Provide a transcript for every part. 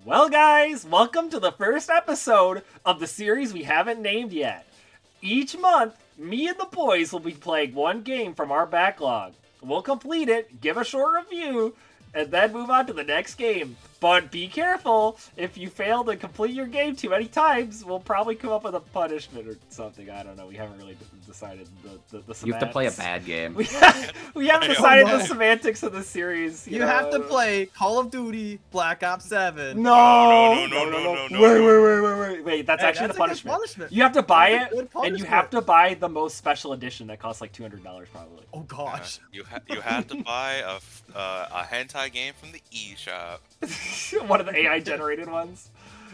Well, guys, welcome to the first episode of the series we haven't named yet. Each month, me and the boys will be playing one game from our backlog. We'll complete it, give a short review, and then move on to the next game. But be careful, if you fail to complete your game too many times, we'll probably come up with a punishment or something. I don't know, we haven't really decided the semantics. You have to play a bad game. We haven't decided the semantics of the series. You have to play Call of Duty Black Ops 7. No! No. Wait, that's actually the a good punishment. You have to buy That's a it, good and you have to buy the most special edition that costs like $200 probably. Oh gosh. You have to buy a hentai game from the eShop. One of the AI generated ones.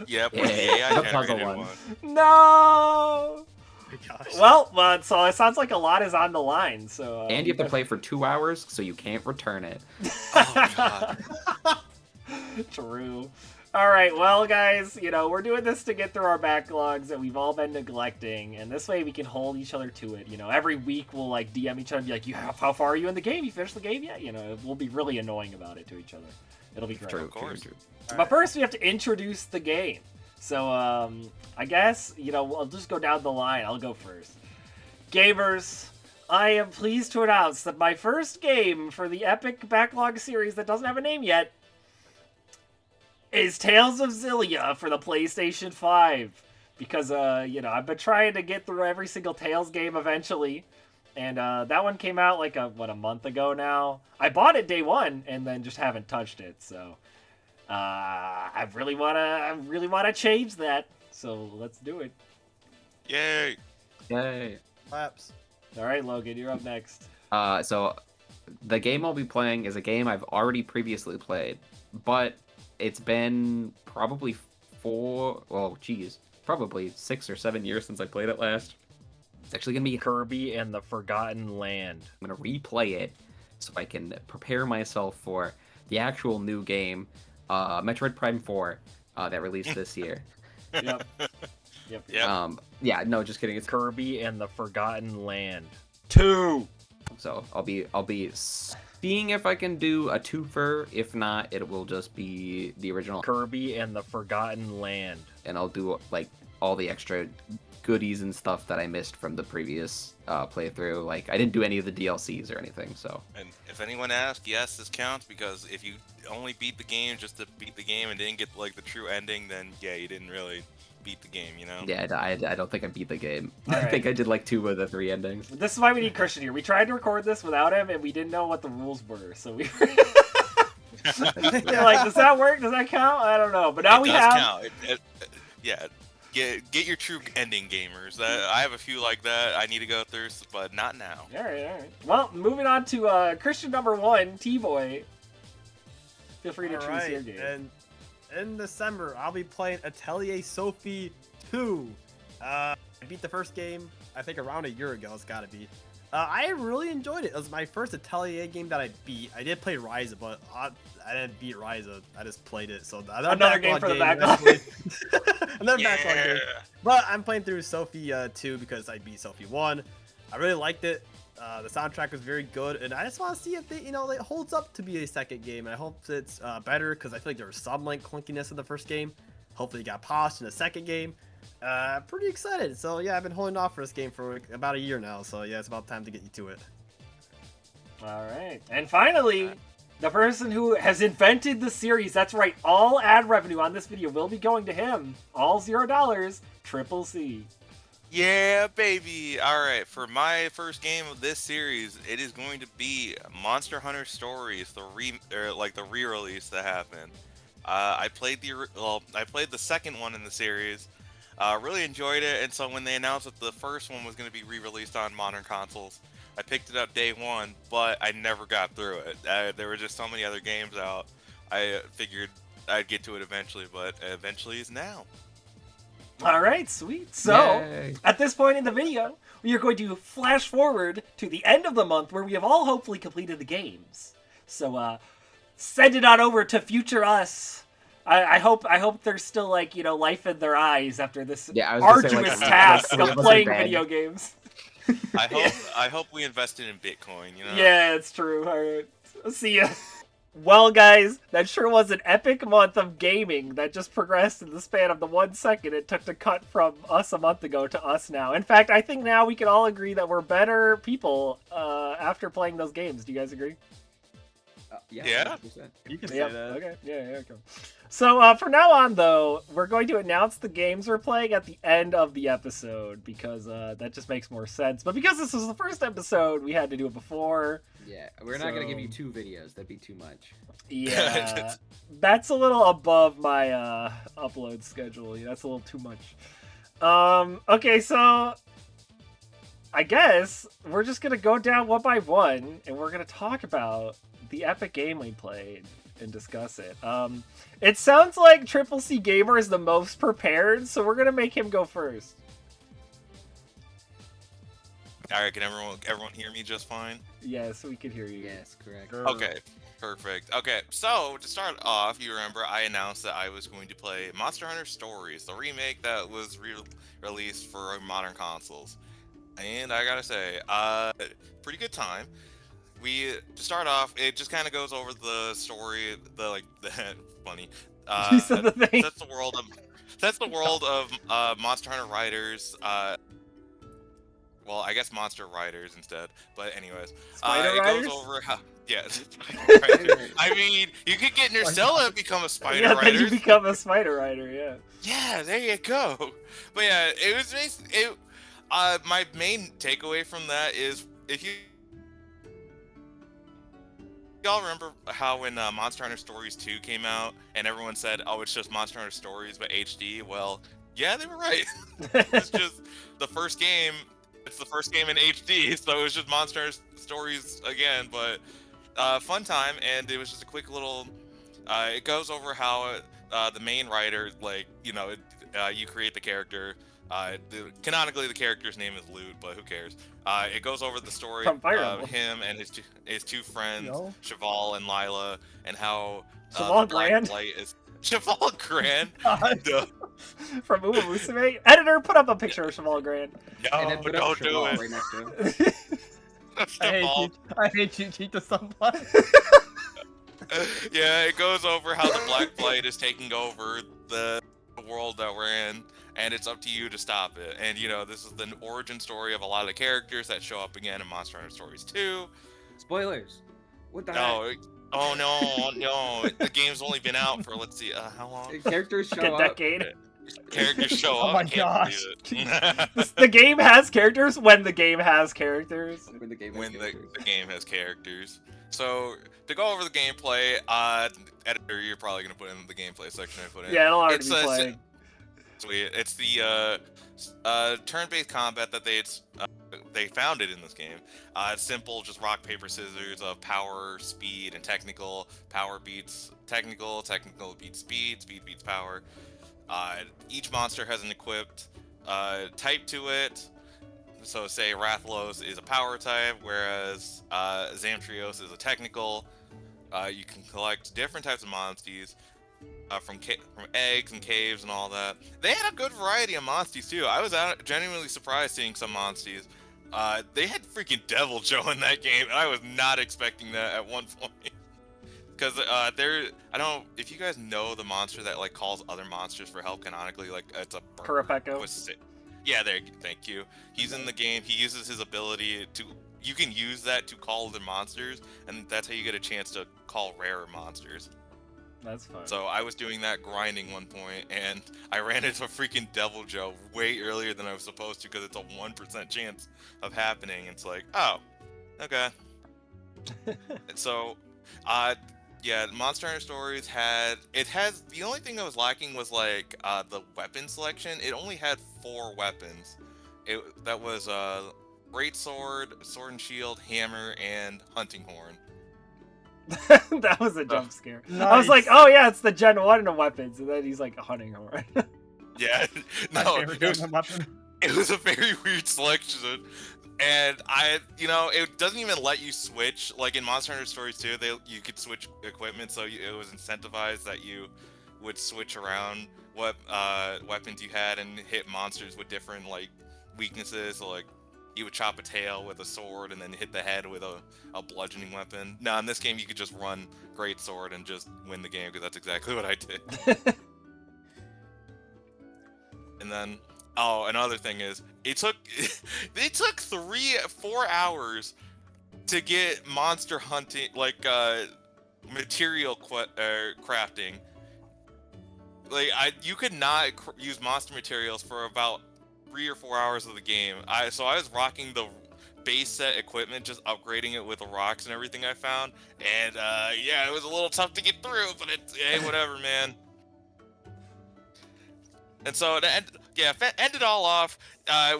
Yep, Yeah, the AI the puzzle generated one. one. No! Oh my gosh. Well, so it sounds like a lot is on the line. So And you have to play for 2 hours, so you can't return it. Oh god. True. All right, well, guys, we're doing this to get through our backlogs that we've all been neglecting, and this way we can hold each other to it. Every week we'll like DM each other and be like, how far are you in the game? You finished the game yet? We'll be really annoying about it to each other. It'll be great. True, Of course. true. But first, we have to introduce the game. So, I guess, I'll just go down the line. I'll go first. Gamers, I am pleased to announce that my first game for the epic backlog series that doesn't have a name yet is Tales of Xillia for the PlayStation 5. Because, I've been trying to get through every single Tales game eventually. And that one came out like a month ago now. I bought it day one and then just haven't touched it. So I really wanna change that. So let's do it. Yay. Yay. Claps. All right, Logan, you're up next. So the game I'll be playing is a game I've already previously played, but it's been probably probably 6 or 7 years since I played it last. It's actually going to be Kirby and the Forgotten Land. I'm going to replay it so I can prepare myself for the actual new game, Metroid Prime 4, that released this year. Yep. Yeah, no, just kidding. It's Kirby and the Forgotten Land 2. So I'll be seeing if I can do a twofer. If not, it will just be the original Kirby and the Forgotten Land. and I'll do like all the extra goodies and stuff that I missed from the previous playthrough. Like I didn't do any of the DLCs or anything. So And if anyone asks, yes, this counts, because if you only beat the game just to beat the game and didn't get like the true ending, then yeah, you didn't really beat the game, yeah, I don't think I beat the game. All I right. think I did like 2 of the 3 endings. This is why we need Christian here. We tried to record this without him, and we didn't know what the rules were. So we were like, does that work? Does that count? I don't know. But now we does have. count. Yeah. Get your true ending gamers. I have a few like that I need to go through, but not now. All right. Well, moving on to Christian number 1, T-Boy. Feel free to choose your game. And in December, I'll be playing Atelier Sophie 2. I beat the first game, I think around a year ago, it's gotta be. I really enjoyed it. It was my first Atelier game that I beat. I did play Ryza, but I didn't beat Ryza. I just played it. So Another game for the backlog. Another backlog game. But I'm playing through Sophie 2 because I beat Sophie 1. I really liked it. The soundtrack was very good, and I just want to see if it holds up to be a second game. And I hope it's better, because I feel like there was some like clunkiness in the first game. Hopefully it got polished in the second game. Pretty excited. So yeah, I've been holding off for this game for about a year now. So yeah, it's about time to get you to it. All right. And finally, the person who has invented the series. That's right. All ad revenue on this video will be going to him. All $0. Triple C. Yeah, baby. All right, for my first game of this series, it is going to be Monster Hunter Stories, the re-release that happened. I played the second one in the series. Really enjoyed it, and so when they announced that the first one was going to be re-released on modern consoles, I picked it up day one, but I never got through it. There were just so many other games out. I figured I'd get to it eventually, but eventually is now. All right, sweet. So, Yay. at this point in the video, we are going to flash forward to the end of the month where we have all hopefully completed the games. So, send it on over to future us. I hope there's still life in their eyes after this Yeah, I was gonna say, arduous like, task like, of it wasn't playing bad. video games. I hope we invested in Bitcoin. Yeah, it's true. All right, see ya. Well, guys, that sure was an epic month of gaming that just progressed in the span of the 1 second it took to cut from us a month ago to us now. In fact, I think now we can all agree that we're better people after playing those games. Do you guys agree? Yeah. 100%. You can say Yep. that. Okay. Yeah. Okay. So from now on, though, we're going to announce the games we're playing at the end of the episode because that just makes more sense. But because this was the first episode, we had to do it before. Yeah, we're not gonna give you So- 2 videos. That'd be too much. Yeah, that's a little above my upload schedule. That's a little too much. Okay, so I guess we're just gonna go down one by one, and we're gonna talk about the epic game we played and discuss it. It sounds like Triple C Gamer is the most prepared, so we're gonna make him go first. All right, can everyone hear me just fine? Yes, we can hear you. Yes, correct. Okay, perfect. Okay, so to start off, you remember I announced that I was going to play Monster Hunter Stories, the remake that was released for modern consoles. And I gotta say, pretty good time. To start off, it just kind of goes over the story, the funny. You said the thing. That's the world of Monster Hunter Riders. Well, I guess Monster Riders instead. But anyways, Spider it Riders? goes over how. Yeah, Spider Riders. I mean, you could get Nercella and become a Spider Yeah, Rider. then you become a Spider Rider. Yeah. Yeah, there you go. But yeah, it was my main takeaway from that is if y'all remember how when Monster Hunter Stories 2 came out and everyone said, "Oh, it's just Monster Hunter Stories but HD." Well, yeah, they were right. It's just the first game. It's the first game in HD, so it was just Monster Hunter Stories again. But fun time, and it was just a quick little. It goes over how the main writer, you create the character. Canonically, the character's name is Loot, but who cares? It goes over the story From Fire of Emblem. him and his two friends, No. Cheval and Lila, and how Cheval the Black Grand? Blight is Cheval Grand. God. Duh. From Uma Musume. Editor, put up a picture of Cheval Grand. And then No, put up don't do Cheval it. right next to him. I hate Cheetah Sunblock. Yeah, it goes over how the Black Blight is taking over the world that we're in, and it's up to you to stop it. And this is the origin story of a lot of the characters that show up again in Monster Hunter Stories 2. Spoilers. What the No, oh no, the game's only been out for let's see, how long? heck? Characters show Like a up. decade. Characters show Oh up. my I can't believe it. The game has characters when the game has characters. When the game has When the characters. game has characters. So to go over the gameplay, editor, you're probably gonna put in the gameplay section I put in. Yeah, it'll already It's be playing. Sweet. It's the turn-based combat that they founded in this game. It's simple, just rock paper scissors of power, speed, and technical. Power beats technical, technical beats speed, speed beats power. Each monster has an equipped type to it. So say Rathalos is a power type, whereas Zamtrios is a technical. You can collect different types of monsters. From eggs and caves and all that. They had a good variety of monsters too. I was genuinely surprised seeing some monsters. They had freaking Devil Joe in that game, and I was not expecting that at one point. Because I don't. If you guys know the monster that calls other monsters for help canonically, it's a bird. Kurapeko. Yeah, thank you. He's in the game. He uses his ability to. You can use that to call other monsters, and that's how you get a chance to call rarer monsters. That's fun. So I was doing that grinding one point, and I ran into a freaking Devil Joe way earlier than I was supposed to because it's a 1% chance of happening. It's like, oh, okay. And so, yeah, Monster Hunter Stories the only thing that was lacking was the weapon selection. It only had 4 weapons. That was Great Sword, Sword and Shield, Hammer, and Hunting Horn. That was a jump scare. Nice. I was like, oh yeah, it's the Gen 1 of weapons, and then he's like a hunting horn. Yeah, My no, favorite it was, gun weapon. it was a very weird selection, and it doesn't even let you switch. Like in Monster Hunter Stories 2, you could switch equipment, so it was incentivized that you would switch around what weapons you had and hit monsters with different weaknesses. So, you would chop a tail with a sword and then hit the head with a bludgeoning weapon. Now in this game you could just run great sword and just win the game because that's exactly what I did. And then another thing is it took 4 hours to get monster hunting material crafting. Like you could not use monster materials for about 3 or 4 hours of the game. So I was rocking the base set equipment, just upgrading it with the rocks and everything I found. And yeah, it was a little tough to get through, but hey, whatever, man. And so end it all off.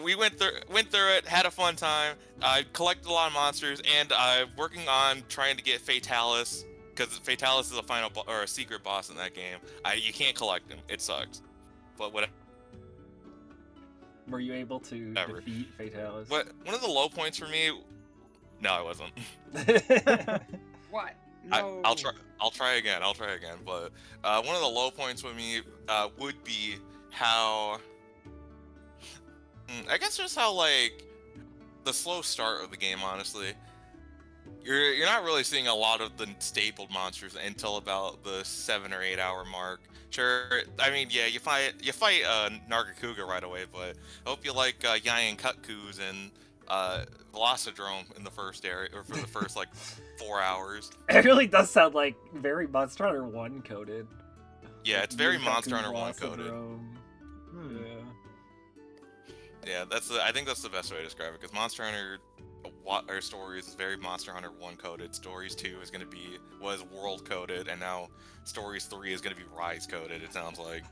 We went through it, had a fun time. I collected a lot of monsters, and I'm working on trying to get Fatalis, because Fatalis is a final or a secret boss in that game. You can't collect him. It sucks. But whatever. Were you able to defeat Fatalis? But one of the low points for me. No, I wasn't. What? No. I'll try again. But one of the low points with me would be how. I guess just how like the slow start of the game. Honestly, you're not really seeing a lot of the stapled monsters until about the 7 or 8 hour mark. Sure, I mean, yeah, you fight Nargacuga right away, but I hope you like Yayan Kutkus and Velocidrome in the first area, or for the first like 4 hours. It really does sound like very Monster Hunter 1 coded. Yeah, it's very Monster Hunter 1 coded. Yeah, I think that's the best way to describe it, because Monster Hunter Stories is very Monster Hunter 1 coded. Stories 2 was world coded, and now Stories 3 is going to be Rise coded, it sounds like.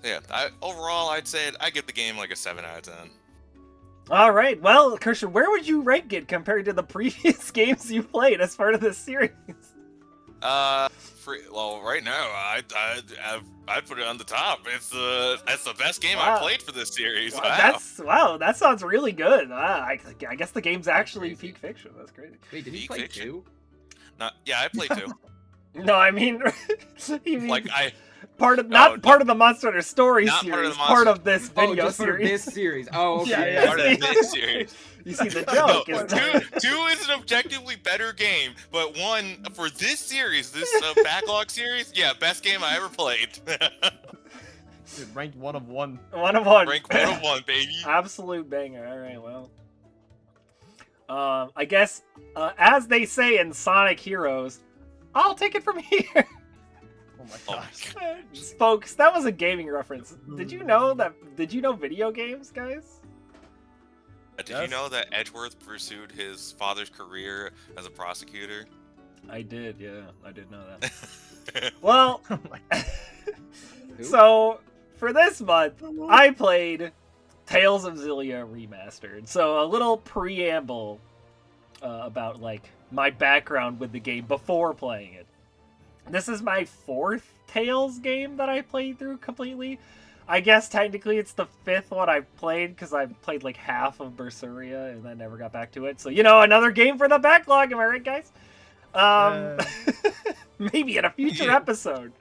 Yeah, overall I'd say I give the game like a 7 out of 10. Alright, well, Christian, where would you rank it compared to the previous games you played as part of this series? Well, right now I'd put it on the top. It's the best game I played for this series. Wow, that sounds really good. I guess the game's actually peak fiction. That's crazy. Wait, did he play 2? Yeah, I played 2. No, I mean, part of the Monster Hunter Story series, part of this video series. Part of this series. Oh, okay. Yeah. Part of this series. You see the joke. Two is an objectively better game, but one for this series, this Backlog series, yeah, best game I ever played. Dude, ranked 1 of 1. 1 of 1. Rank 1 of 1, baby. Absolute banger. All right, well. I guess, as they say in Sonic Heroes, I'll take it from here. Oh my gosh. Folks, that was a gaming reference. Did you know video games, guys? Did you know that Edgeworth pursued his father's career as a prosecutor? I did, yeah. I did know that. Well, so for this month, I played Tales of Xillia Remastered. So a little preamble about like my background with the game before playing it. This is my 4th Tales game that I played through completely. I guess technically it's the 5th one I've played, because I played like half of Berseria and then never got back to it. So, another game for the backlog, am I right, guys? Maybe in a future episode.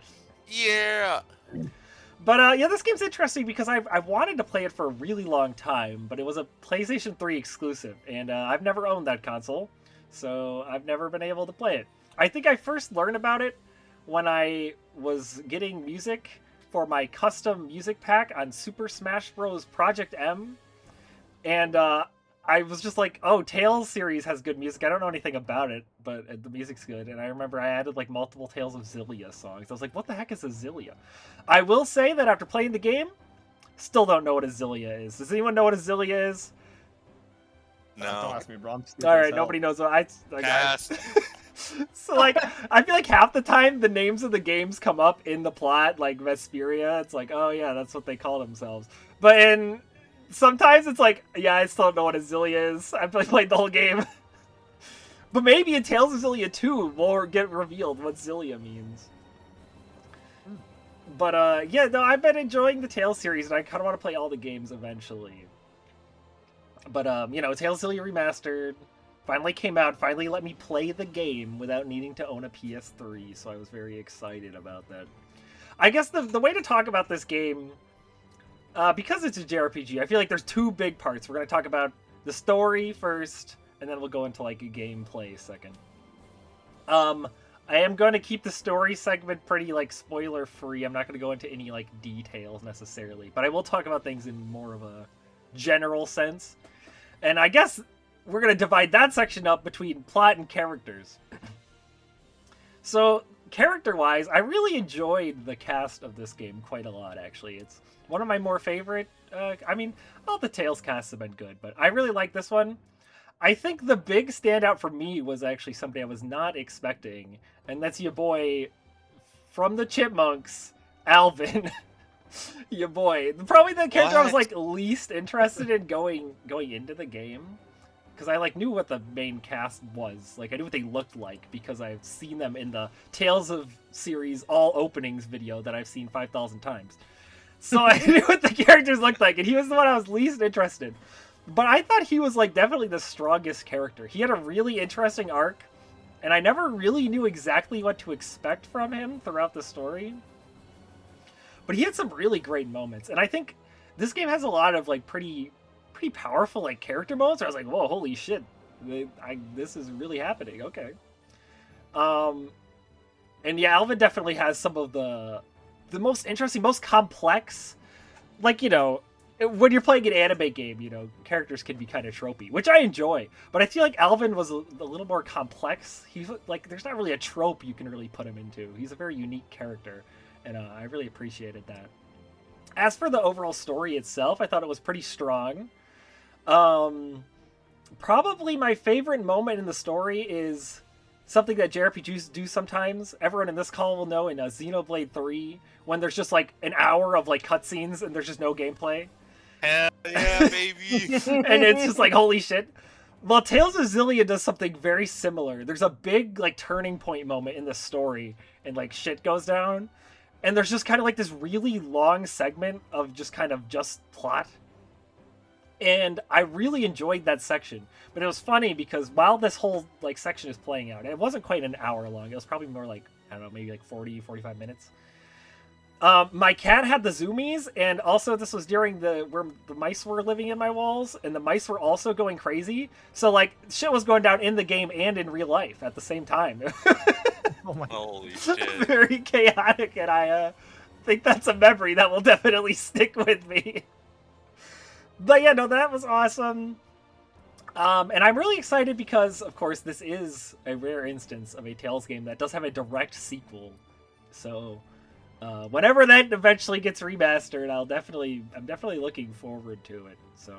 Yeah. But this game's interesting because I've wanted to play it for a really long time, but it was a PlayStation 3 exclusive, and I've never owned that console, so I've never been able to play it. I think I first learned about it when I was getting music for my custom music pack on Super Smash Bros. Project M, and I was just like, oh, Tales series has good music. I don't know anything about it, but the music's good. And I remember I added like multiple Tales of Xillia songs. I was like, what the heck is a Xillia? I will say that after playing the game, still don't know what a Xillia is. Does anyone know what a Xillia is? No. Don't ask me, bro. All right, nobody knows what So, like, I feel like half the time the names of the games come up in the plot, like Vesperia. It's like, oh yeah, that's what they call themselves. But sometimes it's like, yeah, I still don't know what a Xillia is. I've played the whole game. But maybe in Tales of Xillia 2 will get revealed what Xillia means. But, yeah, no, I've been enjoying the Tales series, and I kind of want to play all the games eventually. But, Tales of Xillia Remastered finally came out, finally let me play the game without needing to own a PS3, so I was very excited about that. I guess the way to talk about this game because it's a JRPG, I feel like there's two big parts. We're going to talk about the story first, and then we'll go into like a gameplay second. I am going to keep the story segment pretty like spoiler free. I'm not going to go into any like details necessarily, but I will talk about things in more of a general sense. And I guess we're going to divide that section up between plot and characters. So, character-wise, I really enjoyed the cast of this game quite a lot, actually. It's one of my more favorite. I mean, all the Tales casts have been good, but I really like this one. I think the big standout for me was actually somebody I was not expecting, and that's your boy from the Chipmunks, Alvin. Your boy. Probably the character I was like least interested in going into the game, because I like knew what the main cast was. Like I knew what they looked like because I've seen them in the Tales of series all openings video that I've seen 5,000 times. So I knew what the characters looked like, and he was the one I was least interested in. But I thought he was like definitely the strongest character. He had a really interesting arc, and I never really knew exactly what to expect from him throughout the story. But he had some really great moments, and I think this game has a lot of like pretty powerful like character moments where I was like, whoa, holy shit, this is really happening. Okay. And yeah, Alvin definitely has some of the most interesting, most complex, like, you know, when you're playing an anime game, you know, characters can be kind of tropey, which I enjoy. But I feel like Alvin was a little more complex. He's like, there's not really a trope you can really put him into. He's a very unique character, and I really appreciated that. As for the overall story itself, I thought it was pretty strong. Probably my favorite moment in the story is something that JRPGs do sometimes. Everyone in this call will know in Xenoblade 3, when there's just like an hour of like cutscenes and there's just no gameplay. Hell yeah, baby! And it's just like, holy shit. Well, Tales of Xillia does something very similar. There's a big like turning point moment in the story, and like shit goes down. And there's just kind of like this really long segment of just kind of just plot. And I really enjoyed that section. But it was funny because while this whole like section is playing out, it wasn't quite an hour long. It was probably more like, I don't know, maybe like 45 minutes. My cat had the zoomies, and also this was during where the mice were living in my walls, and the mice were also going crazy. So like shit was going down in the game and in real life at the same time. Oh my Holy shit. Very chaotic, and I think that's a memory that will definitely stick with me. But yeah, no, that was awesome. And I'm really excited because, of course, this is a rare instance of a Tales game that does have a direct sequel. So whenever that eventually gets remastered, I'm definitely looking forward to it. So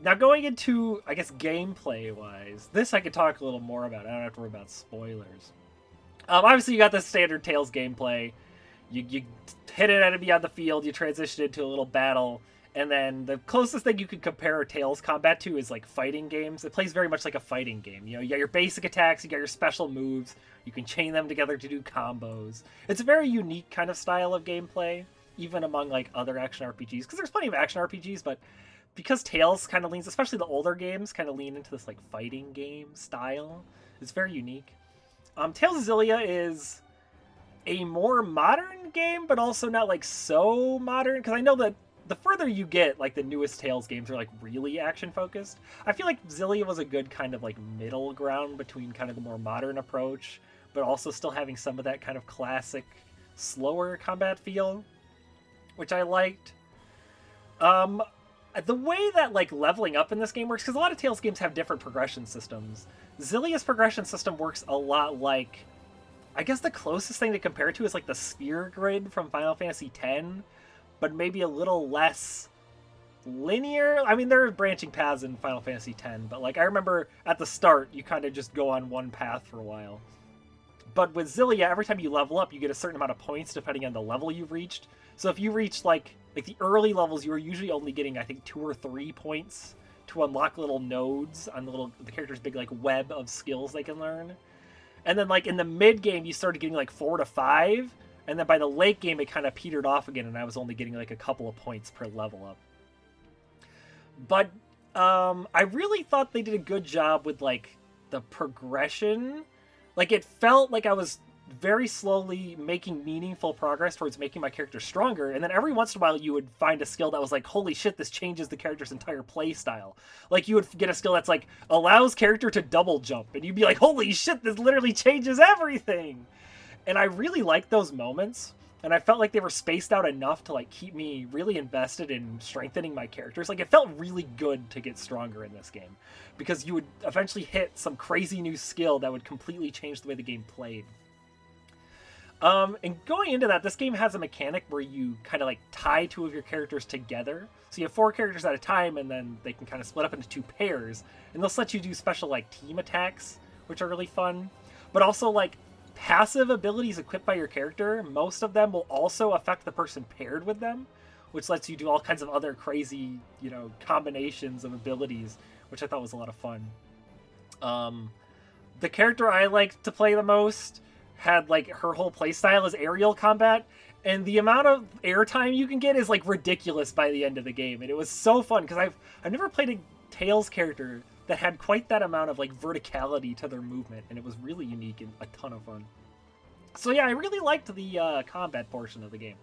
now going into, I guess, gameplay-wise, this I could talk a little more about. I don't have to worry about spoilers. Obviously, you got the standard Tales gameplay. You hit an enemy on the field, you transition into a little battle, and then the closest thing you could compare Tales combat to is like fighting games. It plays very much like a fighting game. You know, you got your basic attacks, you got your special moves, you can chain them together to do combos. It's a very unique kind of style of gameplay, even among like other action RPGs, because there's plenty of action RPGs, but because Tales kind of leans, especially the older games, kind of lean into this like fighting game style, it's very unique. Tales of Xillia is a more modern game, but also not like so modern, because I know that the further you get, like the newest Tales games are like really action focused. I feel like Xillia was a good kind of like middle ground between kind of the more modern approach, but also still having some of that kind of classic, slower combat feel, which I liked. The way that like leveling up in this game works, because a lot of Tales games have different progression systems. Xillia's progression system works a lot like, I guess the closest thing to compare to is like the sphere grid from Final Fantasy X, but maybe a little less linear. I mean, there are branching paths in Final Fantasy X, but like I remember at the start, you kind of just go on one path for a while. But with Xillia, every time you level up, you get a certain amount of points depending on the level you've reached. So if you reach like the early levels, you were usually only getting, I think, 2 or 3 points to unlock little nodes on the character's big like web of skills they can learn. And then like in the mid game, you started getting like 4 to 5, and then by the late game, it kind of petered off again, and I was only getting like a couple of points per level up. But I really thought they did a good job with like the progression. Like it felt like I was very slowly making meaningful progress towards making my character stronger, and then every once in a while you would find a skill that was like, holy shit, this changes the character's entire play style. Like, you would get a skill that's like, allows character to double jump, and you'd be like, holy shit, this literally changes everything! And I really liked those moments, and I felt like they were spaced out enough to like keep me really invested in strengthening my characters. Like, it felt really good to get stronger in this game, because you would eventually hit some crazy new skill that would completely change the way the game played. And going into that, this game has a mechanic where you kind of like tie two of your characters together. So you have 4 characters at a time, and then they can kind of split up into 2 pairs. And they'll let you do special like team attacks, which are really fun. But also like passive abilities equipped by your character, most of them will also affect the person paired with them, which lets you do all kinds of other crazy, you know, combinations of abilities, which I thought was a lot of fun. The character I liked to play the most had like her whole playstyle is aerial combat, and the amount of airtime you can get is like ridiculous by the end of the game, and it was so fun because I've never played a Tails character that had quite that amount of like verticality to their movement, and it was really unique and a ton of fun. So yeah, I really liked the combat portion of the game.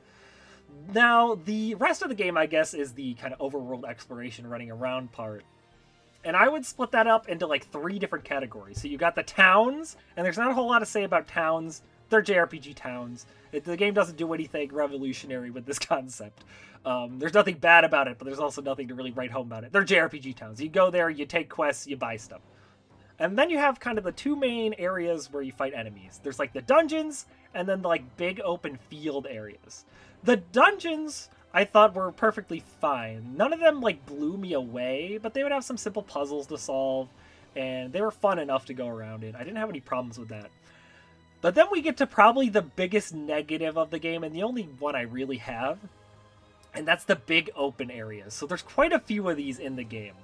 Now the rest of the game, I guess, is the kind of overworld exploration running around part. And I would split that up into like 3 different categories. So you got the towns, and there's not a whole lot to say about towns. They're JRPG towns. The game doesn't do anything revolutionary with this concept. There's nothing bad about it, but there's also nothing to really write home about it. They're JRPG towns. You go there, you take quests, you buy stuff. And then you have kind of the 2 main areas where you fight enemies. There's like the dungeons, and then the like big open field areas. The dungeons I thought were perfectly fine. None of them like blew me away, but they would have some simple puzzles to solve, and they were fun enough to go around in. I didn't have any problems with that. But then we get to probably the biggest negative of the game, and the only one I really have, and that's the big open areas. So there's quite a few of these in the game.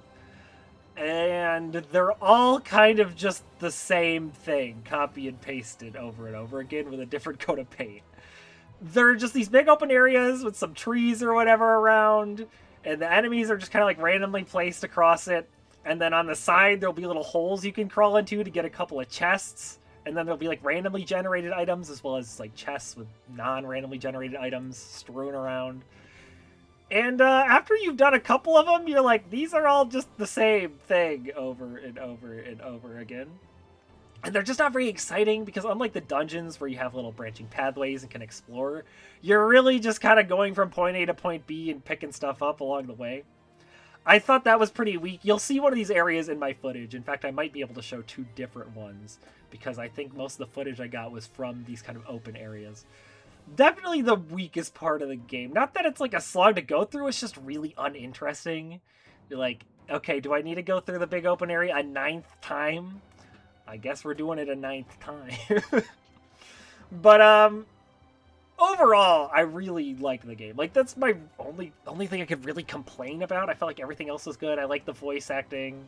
And they're all kind of just the same thing, copy and pasted over and over again with a different coat of paint. They're just these big open areas with some trees or whatever around, and the enemies are just kind of like randomly placed across it. And then on the side, there'll be little holes you can crawl into to get a couple of chests. And then there'll be like randomly generated items, as well as like chests with non-randomly generated items strewn around. And after you've done a couple of them, you're like, these are all just the same thing over and over and over again. And they're just not very exciting, because unlike the dungeons where you have little branching pathways and can explore, you're really just kind of going from point A to point B and picking stuff up along the way. I thought that was pretty weak. You'll see one of these areas in my footage. In fact, I might be able to show 2 different ones, because I think most of the footage I got was from these kind of open areas. Definitely the weakest part of the game. Not that it's like a slog to go through, it's just really uninteresting. You're like, okay, do I need to go through the big open area a 9th time? I guess we're doing it a 9th time. But overall, I really liked the game. Like, that's my only thing I could really complain about. I felt like everything else was good. I like the voice acting.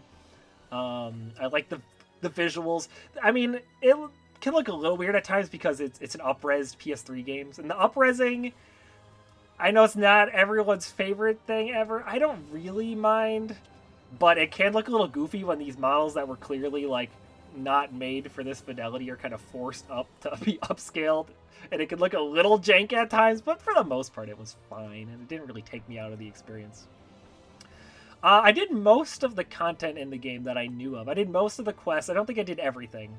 I like the visuals. I mean, it can look a little weird at times because it's an up-resed PS3 games. And the up-resing, I know it's not everyone's favorite thing ever. I don't really mind, but it can look a little goofy when these models that were clearly like not made for this fidelity are kind of forced up to be upscaled, and it could look a little jank at times, but for the most part it was fine, and it didn't really take me out of the experience. I did most of the content in the game that I knew of. I did most of the quests. I don't think I did everything,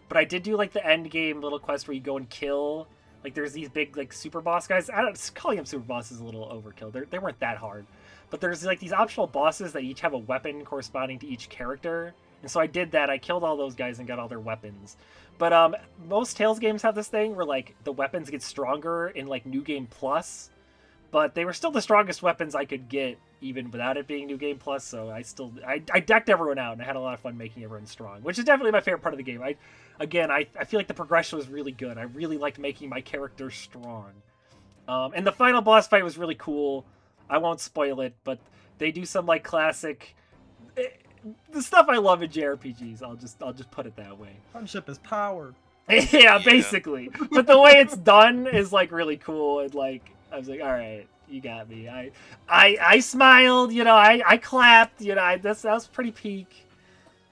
but I did do like the end game little quest where you go and kill, like there's these big like super boss guys. Calling them super bosses is a little overkill. They weren't that hard, but there's like these optional bosses that each have a weapon corresponding to each character. And so I did that. I killed all those guys and got all their weapons. But most Tales games have this thing where like the weapons get stronger in like New Game Plus, but they were still the strongest weapons I could get even without it being New Game Plus. So I decked everyone out, and I had a lot of fun making everyone strong, which is definitely my favorite part of the game. I feel like the progression was really good. I really liked making my character strong. And the final boss fight was really cool. I won't spoil it, but they do some like classic. The stuff I love in JRPGs, I'll just put it that way. Friendship is power. Yeah, basically. But the way it's done is like really cool, and like I was like, all right, you got me. I smiled, you know, I clapped, you know, that was pretty peak.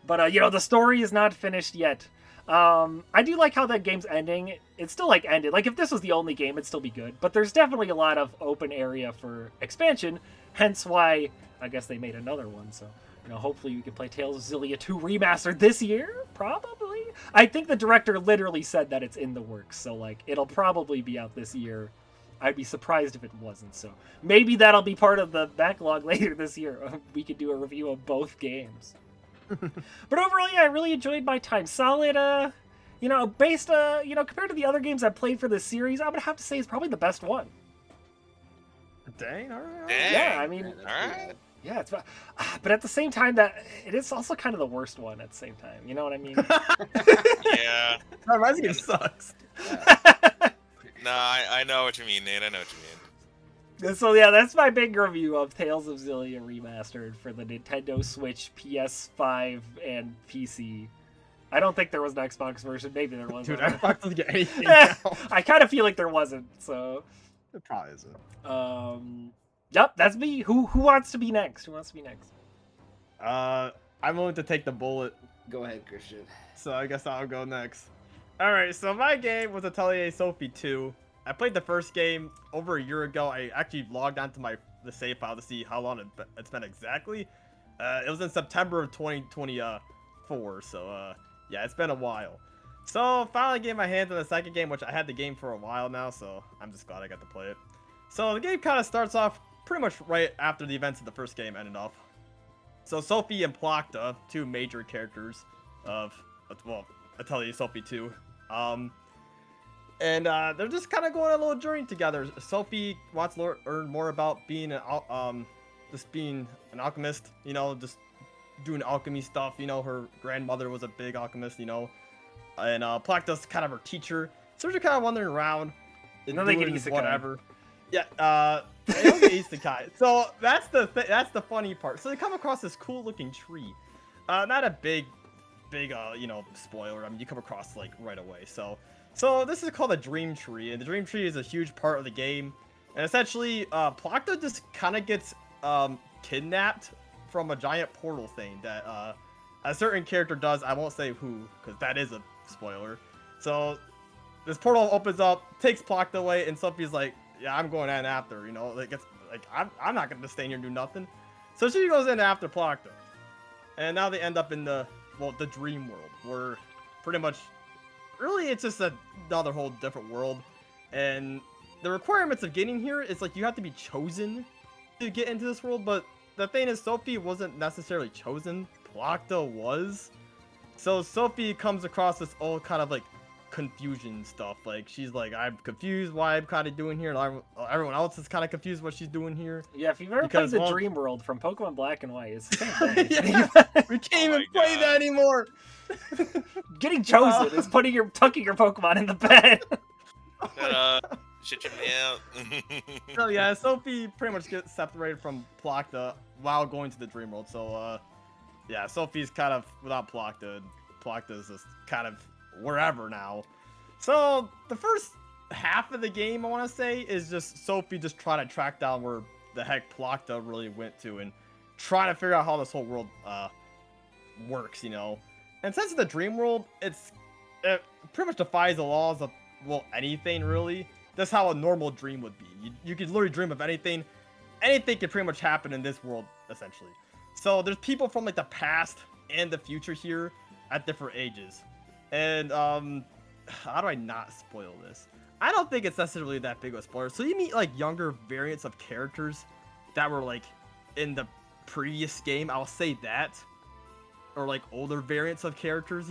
But you know, the story is not finished yet. I do like how that game's ending. It's still like ended. Like if this was the only game, it'd still be good. But there's definitely a lot of open area for expansion. Hence why I guess they made another one. So hopefully we can play Tales of Xillia 2 remastered this year. Probably. I think the director literally said that it's in the works. So like it'll probably be out this year. I'd be surprised if it wasn't. So maybe that'll be part of the backlog later this year. We could do a review of both games. But overall, yeah, I really enjoyed my time. Solid, based, compared to the other games I've played for this series, I would have to say it's probably the best one. Dang, all right. Dang. Yeah, I mean, All right. yeah, it's, but at the same time, that it is also kind of the worst one at the same time. You know what I mean? Yeah. No, my game sucks. No, I know what you mean, Nate. I know what you mean. So yeah, that's my big review of Tales of Xillia Remastered for the Nintendo Switch, PS5, and PC. I don't think there was an Xbox version. Maybe there was. Dude, Xbox doesn't get anything I now. kind of feel like there wasn't. So, It probably isn't. yep, that's me. Who wants to be next? Who wants to be next? I'm willing to take the bullet, Go ahead, Christian. so I guess I'll go next. Alright, so my game was Atelier Sophie 2. I played the first game over a year ago. I actually logged onto the save file to see how long it's been exactly. It was in September of 2024, so yeah, it's been a while. So finally getting my hands on the second game, which I had the game for a while now, so I'm just glad I got to play it. So the game kind of starts off pretty much right after the events of the first game ended off. So Sophie and Plakta, two major characters of, well, Atelier Sophie 2. And they're just kind of going on a little journey together. Sophie wants to learn more about being being an alchemist, just doing alchemy stuff. Her grandmother was a big alchemist, and Plakta's kind of her teacher. So they're just kind of wandering around and then they get doing isekai. whatever. Yeah, they don't get isekai. So that's the funny part. So they come across this cool looking tree. Not a big spoiler. I mean, you come across like right away. So this is called a dream tree, and the dream tree is a huge part of the game. And essentially, Plakta just kind of gets kidnapped from a giant portal thing that a certain character does. I won't say who, because that is a spoiler. So this portal opens up, takes Plakta away, and Sophie's like, "Yeah, I'm going in after." I'm not gonna stay here and do nothing. So she goes in after Plakta, and now they end up in the dream world, where pretty much. Really, it's just another whole different world, and the requirements of getting here is like you have to be chosen to get into this world. But the thing is, Sophie wasn't necessarily chosen; Plakta was. So Sophie comes across this old kind of like confusion stuff. Like she's like, "I'm confused why I'm kind of doing here," and everyone else is kind of confused what she's doing here. Yeah, if you've ever played the Dream World from Pokemon Black and White, it's the same thing. Yeah, we can't even play that anymore. Getting chosen is tucking your Pokemon in the bed. Shit you me out. So yeah, Sophie pretty much gets separated from Plakta while going to the dream world. So yeah, Sophie's kind of without Plakta. Plakta's just kind of wherever now. So the first half of the game, I want to say, is just Sophie just trying to track down where the heck Plakta really went to and trying to figure out how this whole world works, And since it's the dream world, it pretty much defies the laws of, anything really. That's how a normal dream would be. You could literally dream of anything. Anything could pretty much happen in this world, essentially. So there's people from like the past and the future here at different ages. And how do I not spoil this? I don't think it's necessarily that big of a spoiler. So you meet like younger variants of characters that were like in the previous game. I'll say that. Or like older variants of characters,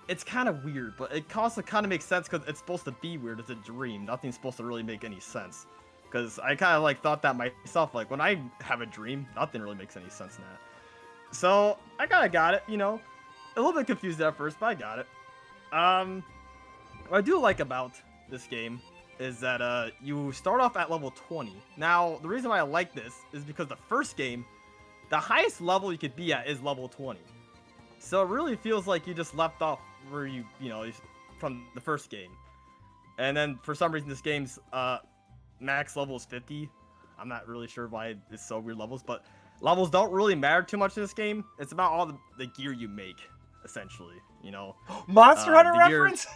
It's kind of weird, but it also kind of makes sense because it's supposed to be weird. It's a dream. Nothing's supposed to really make any sense. Because I kind of like thought that myself. Like when I have a dream, nothing really makes any sense in that. So I kind of got it, A little bit confused at first, but I got it. What I do like about this game is that you start off at level 20. Now, the reason why I like this is because the first game, the highest level you could be at is level 20. So it really feels like you just left off where you from the first game. And then for some reason this game's max level is 50. I'm not really sure why it's so weird levels, but levels don't really matter too much in this game. It's about all the gear you make, essentially. You know, Monster Hunter the gear- reference?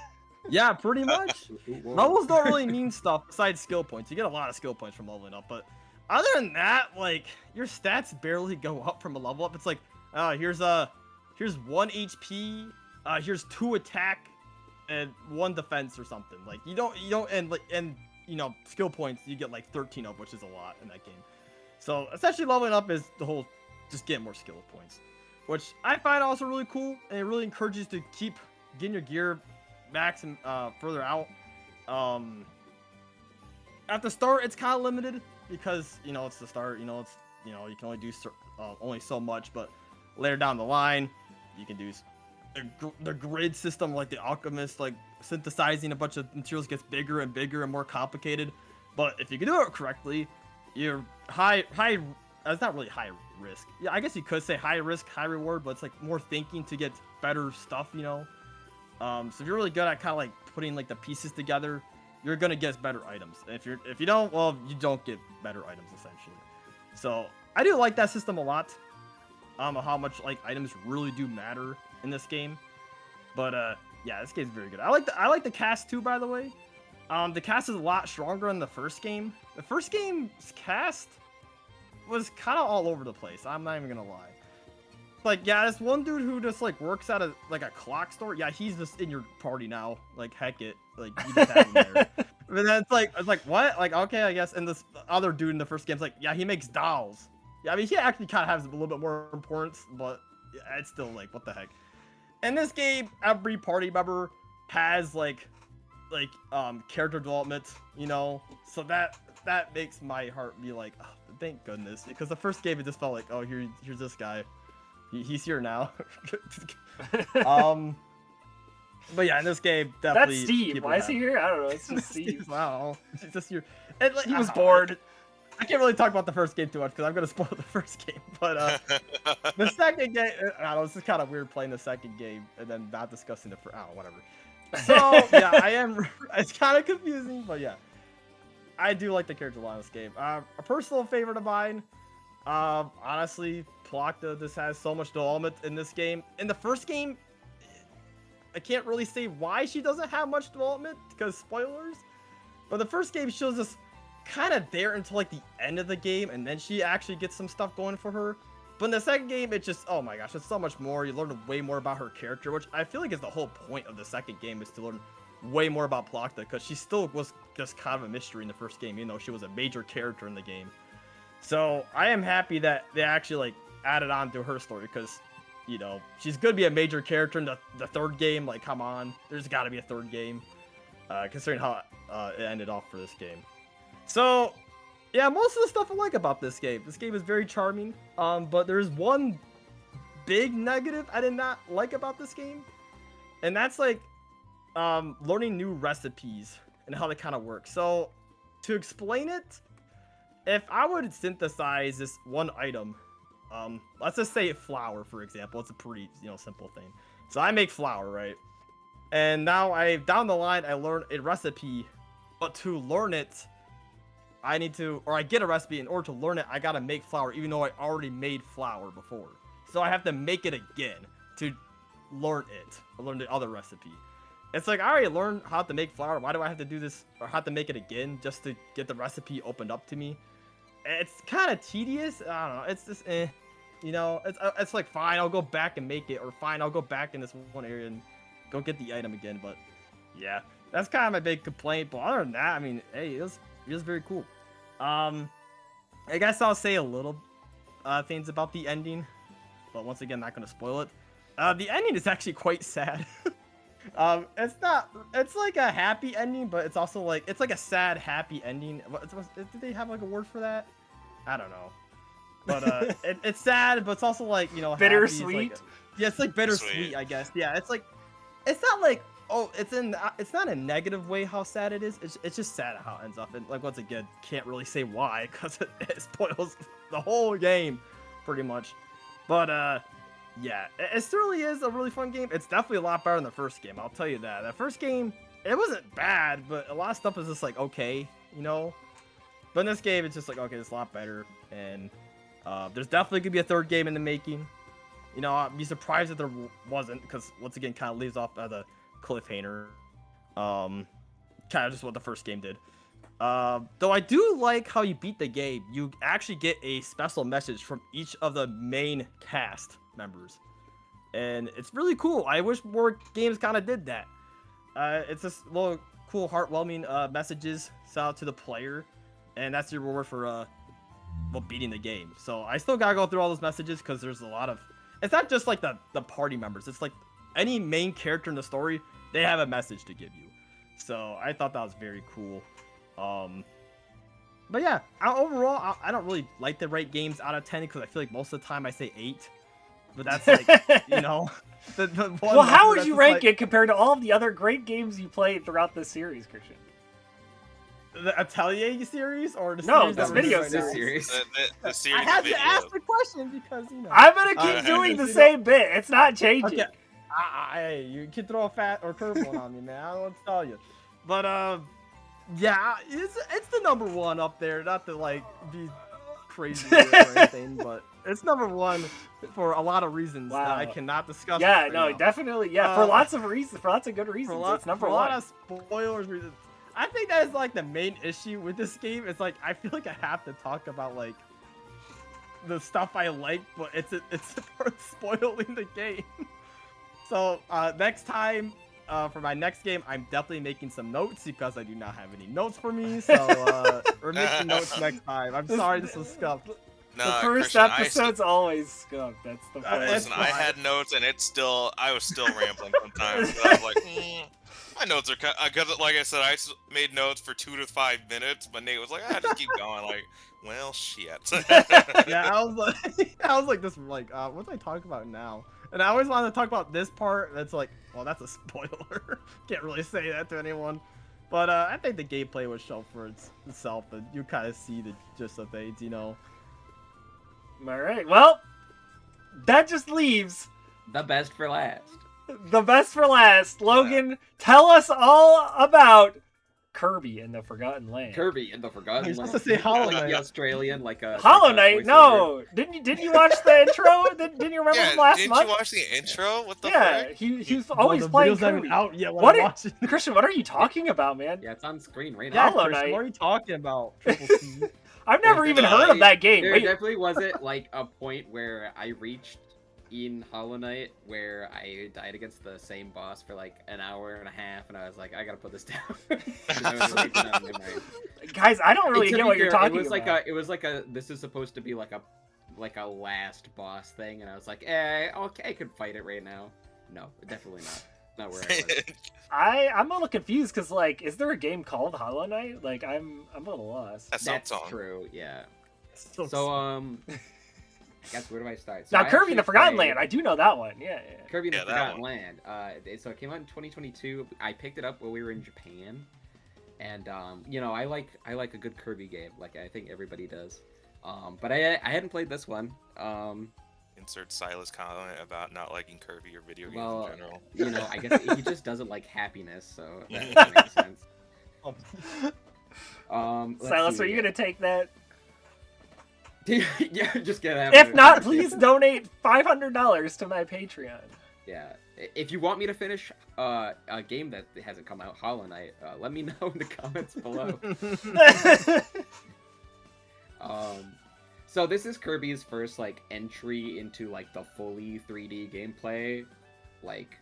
yeah, pretty much. Levels don't really mean stuff besides skill points. You get a lot of skill points from leveling up, but other than that, like your stats barely go up from a level up. It's like, here's 1 HP, here's 2 attack, and 1 defense or something. Like you don't and you know skill points you get like 13 of, which is a lot in that game. So essentially, leveling up is the whole just getting more skill points, which I find also really cool, and it really encourages you to keep getting your gear max and further out. At the start, it's kind of limited because you know it's the start. You know it's you can only do only so much, but later down the line, you can do the grid system, like the alchemist, like synthesizing a bunch of materials gets bigger and bigger and more complicated. But if you can do it correctly, you're high. It's not really high risk. Yeah, I guess you could say high risk, high reward, but it's like more thinking to get better stuff. You know. So if you're really good at kind of like putting like the pieces together, you're gonna get better items. And if you don't, well, you don't get better items essentially. So I do like that system a lot. How much like items really do matter in this game. But yeah, this game's very good. I like the cast too, by the way. The cast is a lot stronger than the first game. The first game's cast was kind of all over the place. I'm not even gonna lie. Like, yeah, this one dude who just like works at a clock store. Yeah, he's just in your party now. Like, heck it. Like, you just have him there. But then it's like what? Like, okay, I guess. And this other dude in the first game's like, yeah, he makes dolls. Yeah, I mean, he actually kind of has a little bit more importance, but it's still like, what the heck. In this game, every party member has like character development, you know. So that makes my heart be like, oh, thank goodness. Because the first game it just felt like, oh, here's this guy. He's here now. But yeah, in this game, definitely. That's Steve. Why is he here? I don't know. It's just Steve. Wow. He's just here. And, like, He was bored. I can't really talk about the first game too much because I'm gonna spoil the first game. But the second game, I don't know. This is kind of weird playing the second game and then not discussing it for whatever. So yeah, I am. It's kind of confusing, but yeah, I do like the character line in this game. A personal favorite of mine. Honestly, Plakta just has so much development in this game. In the first game, I can't really say why she doesn't have much development because spoilers. But the first game, she was just kind of there until like the end of the game, and then she actually gets some stuff going for her. But in the second game, it just, oh my gosh, it's so much more. You learn way more about her character, which I feel like is the whole point of the second game, is to learn way more about Plakta, because she still was just kind of a mystery in the first game, even though she was a major character in the game. So I am happy that they actually like added on to her story, because, you know, she's going to be a major character in the third game. Like, come on, there's got to be a third game, considering how it ended off for this game. So, yeah, most of the stuff I like about this game. This game is very charming, but there's one big negative I did not like about this game, and that's like learning new recipes and how they kind of work. So, to explain it, if I would synthesize this one item, let's just say flour, for example. It's a pretty, simple thing. So I make flour, right? And now down the line, I learn a recipe, but to learn it, I get a recipe. In order to learn it, I gotta make flour, even though I already made flour before. So I have to make it again to learn it, or learn the other recipe. It's like, I already learned how to make flour. Why do I have to do this, or have to make it again, just to get the recipe opened up to me? It's kind of tedious. I don't know. It's just, it's like, fine, I'll go back and make it, or fine, I'll go back in this one area and go get the item again. But yeah, that's kind of my big complaint. But other than that, I mean, hey, it was very cool. I guess I'll say a little things about the ending, but once again, not gonna spoil it. The ending is actually quite sad. It's like a happy ending, but it's also like, it's like a sad, happy ending. Did they have like a word for that? I don't know. But it's sad, but it's also like, bittersweet. Like, yeah, it's like bittersweet, I guess. Yeah, it's like, it's not like, oh, it's not a negative way how sad it is. It's just sad how it ends up. And like, once again, can't really say why, because it spoils the whole game, pretty much. But yeah, it certainly is a really fun game. It's definitely a lot better than the first game, I'll tell you that. The first game, it wasn't bad, but a lot of stuff is just like, okay, But in this game, it's just like, okay, it's a lot better. And there's definitely going to be a third game in the making. You know, I'd be surprised if there wasn't, because once again, kind of leaves off as a cliffhanger. Kind of just what the first game did. Though I do like how you beat the game. You actually get a special message from each of the main cast members. And it's really cool. I wish more games kind of did that. It's just little cool, heartwarming messages sent out to the player. And that's your reward for beating the game. So I still gotta go through all those messages because there's a lot of... It's not just like the party members. It's like any main character in the story, they have a message to give you. So I thought that was very cool. But yeah, overall, I don't really like to rate games out of 10 because I feel like most of the time I say 8. But that's like, you know, the one. Well, how would you rank like, it compared to all of the other great games you played throughout this series, Christian? The Atelier series or the No, series this that we're video doing right now? series. The series I had video. to ask the question because, you know. I'm gonna keep doing the same bit. It's not changing. Okay. Hey, you can throw a fat or curveball on me, man. I don't know what to tell you. But, yeah, it's the number one up there. Not to, like, be crazy or anything, but it's number one for a lot of reasons that I cannot discuss. Yeah, right no, now. definitely. Yeah, for lots of reasons, for lots of good reasons. It's number for a one. lot of spoilers reasons. I think that is like the main issue with this game. It's like I feel like I have to talk about like the stuff I like, but it's spoiling the game. So next time, for my next game, I'm definitely making some notes because I do not have any notes for me. So we're making notes next time. I'm sorry this was scuffed. No, The first Christian, episode's always scuffed. That's the point. Listen, I had notes and I was still rambling sometimes. But I was like, my notes are because, like I said, I made notes for 2 to 5 minutes, but Nate was like, just keep going. Like, well, shit. Yeah, I was like this, like, what do I talk about now? And I always wanted to talk about this part. That's like, well, that's a spoiler. Can't really say that to anyone. But I think the gameplay was shown for itself, and you kind of see the gist of things, you know. All right. Well, that just leaves The best for last. the best for last. Logan, tell us all about Kirby and the Forgotten Land. Kirby in the Forgotten You're Land. supposed to say Hollow Like Knight. the Australian, like a Hollow like a Knight? voiceover. No, didn't you watch the intro? Didn't you remember from last didn't month? you watch the intro? What the Yeah, frick? he's Well, always the playing video's not even Kirby. out yet when What I'm are- watching. Christian, what are you talking about, man? Yeah, it's on screen right Yeah, now. Hollow Christian, Knight. what are you talking about? Triple C. I've never even heard of that game. There Wait, definitely wasn't like a point where I reached in Hollow Knight where I died against the same boss for like an hour and a half, and I was like, I gotta put this down. 'Cause I was really getting on my mind. guys, I don't really And to get be what you're fair, talking it was about. like it was like a this is supposed to be like a last boss thing, and I was like, okay, I could fight it right now. No, definitely not where I was. I'm a little confused because, like, is there a game called Hollow Knight? Like, I'm a little lost. That's That's song. true, yeah. So I guess where do I start? Now, I Kirby and the actually Forgotten played Land, I do know that one. Yeah. Kirby and Yeah, the that Forgotten Land. So it came out in 2022. I picked it up when we were in Japan, and you know, I like a good Kirby game. Like I think everybody does. But I hadn't played this one. Insert Silas comment about not liking Kirby or video games Well, in general. you know, I guess he just doesn't like happiness, so that makes sense. Let's Silas, see. are you gonna take that? Yeah, just get out. If not, please donate $500 to my Patreon. Yeah, if you want me to finish a game that hasn't come out, Hollow Knight, let me know in the comments below. So this is Kirby's first like entry into like the fully 3D gameplay. Like,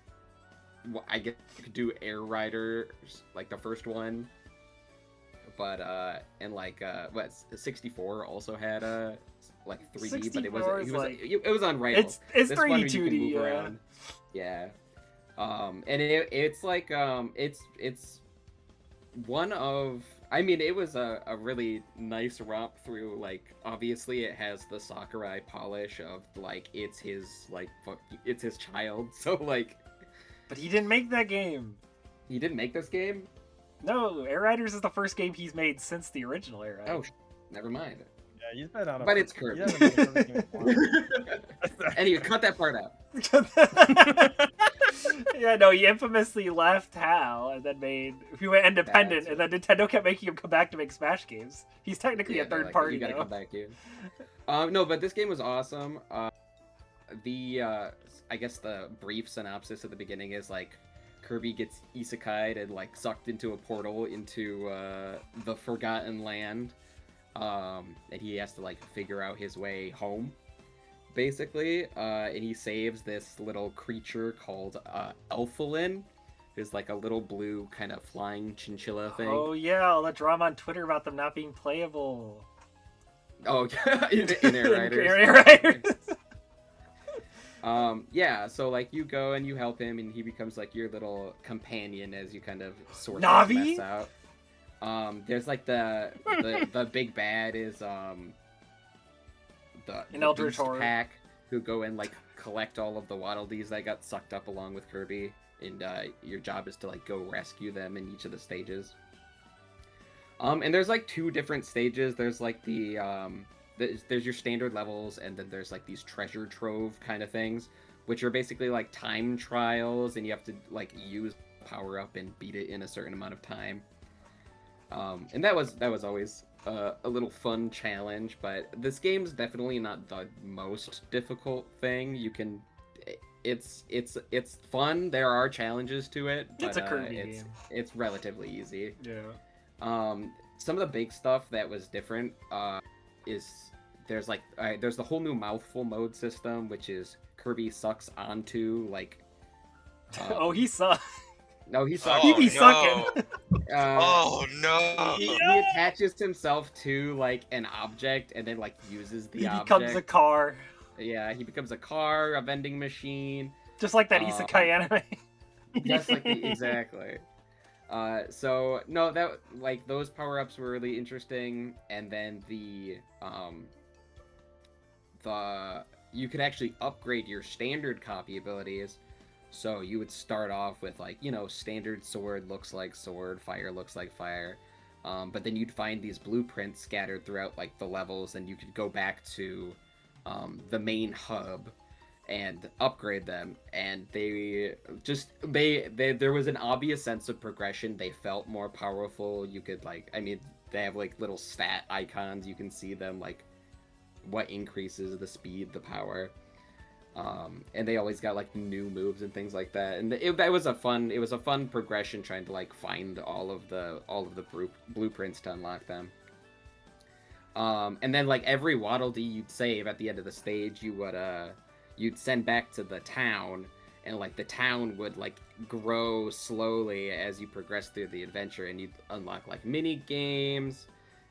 I guess you could do Air Riders, like the first one. But and like 64 also had like 3D, but it was on rails. It's This 3D, one you can 2D. move around. Yeah. And it's like it's one of, I mean, it was a really nice romp through. Like, obviously it has the Sakurai polish of like it's his child, so like. But he didn't make that game. He didn't make this game? No, Air Riders is the first game he's made since the original Air Oh, Riders. never mind. yeah, he's been on a. But it's Kirby. he hasn't made a Kirby game in a while. Anyway, cut that part out. Yeah, no, he infamously left HAL and then he went independent, That's and then Nintendo kept making him come back to make Smash games. He's technically Yeah, a they're third like, party you gotta now. come back here. No, but this game was awesome. I guess the brief synopsis at the beginning is like Kirby gets isekai'd and like sucked into a portal into the Forgotten Land, and he has to like figure out his way home, basically. And he saves this little creature called Elfalin, who's like a little blue kind of flying chinchilla thing. Oh yeah, all the drama on Twitter about them not being playable. Oh, in Air Riders. Air Riders. Yeah, so like you go and you help him, and he becomes like your little companion as you kind of sort this Navi? mess out. There's like the big bad is the Eldritch Beast Horror. Pack, who go and like collect all of the Waddle Dees that got sucked up along with Kirby, and your job is to like go rescue them in each of the stages. And there's like 2 different stages. There's like there's your standard levels, and then there's like these treasure trove kind of things, which are basically like time trials, and you have to like use power up and beat it in a certain amount of time. And that was always a little fun challenge, but this game's definitely not the most difficult thing. It's fun. There are challenges to it, but It's a Kirby game. It's relatively easy. Yeah. Some of the big stuff that was different is there's the whole new mouthful mode system, which is Kirby sucks onto like. Oh, he sucks. No, he sucks. He be sucking. Oh no! He attaches himself to like an object and then like uses the He object. becomes a car. Yeah, he becomes a car, a vending machine. Just like that isekai anime. Just like exactly. So no, that like those power-ups were really interesting, and then the you could actually upgrade your standard copy abilities. So you would start off with like, standard sword looks like sword, fire looks like fire. But then you'd find these blueprints scattered throughout like the levels, and you could go back to the main hub and upgrade them, and there was an obvious sense of progression. They felt more powerful. You could they have like little stat icons, you can see them like what increases the speed, the power, and they always got like new moves and things like that, and it was a fun progression trying to like find all of the blueprints to unlock them. And then like every Waddle Dee you'd save at the end of the stage, you'd send back to the town, and like the town would like grow slowly as you progress through the adventure, and you'd unlock like mini games